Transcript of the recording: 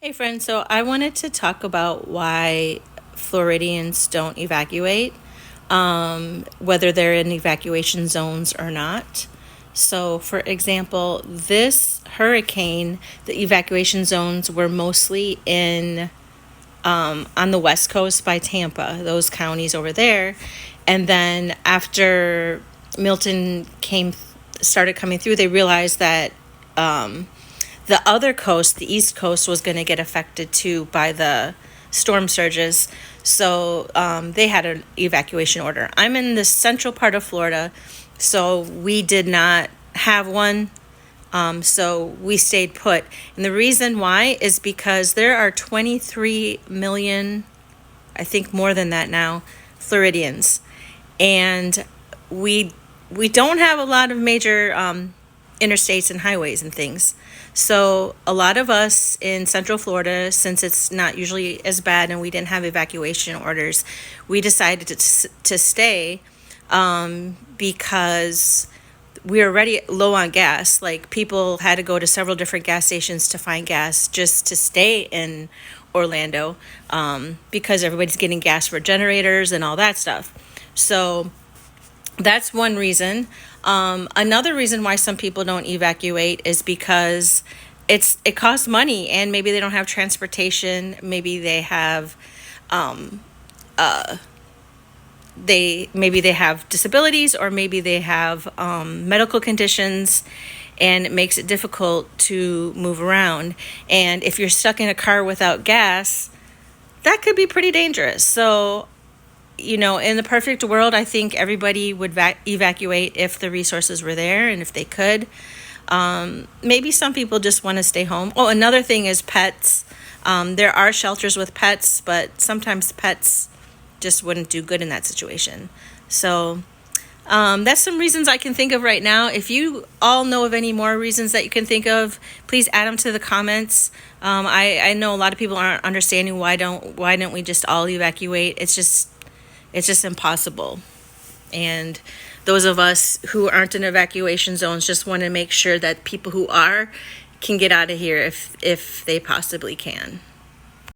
Hey friends, so I wanted to talk about why Floridians don't evacuate, whether they're in evacuation zones or not. So, for example, this hurricane, the evacuation zones were mostly on the West Coast by Tampa, those counties over there. And then after Milton started coming through, they realized that the other coast, the East Coast, was going to get affected too by the storm surges. So they had an evacuation order. I'm in the central part of Florida, so we did not have one. So we stayed put. And the reason why is because there are 23 million, I think more than that now, Floridians. And we don't have a lot of major interstates and highways and things. So a lot of us in Central Florida, since it's not usually as bad and we didn't have evacuation orders, we decided to stay because we were already low on gas. Like, people had to go to several different gas stations to find gas just to stay in Orlando, because everybody's getting gas for generators and all that stuff. So that's one reason. Another reason why some people don't evacuate is because it costs money, and maybe they don't have transportation. Maybe they have maybe they have disabilities, or maybe they have medical conditions, and it makes it difficult to move around. And if you're stuck in a car without gas, that could be pretty dangerous. So, in the perfect world, I think everybody would evacuate if the resources were there and if they could. Maybe some people just want to stay home. Oh, another thing is pets. There are shelters with pets, but sometimes pets just wouldn't do good in that situation. So that's some reasons I can think of right now. If you all know of any more reasons that you can think of, please add them to the comments. I know a lot of people aren't understanding why don't we just all evacuate. It's just impossible. And those of us who aren't in evacuation zones just want to make sure that people who are can get out of here if they possibly can.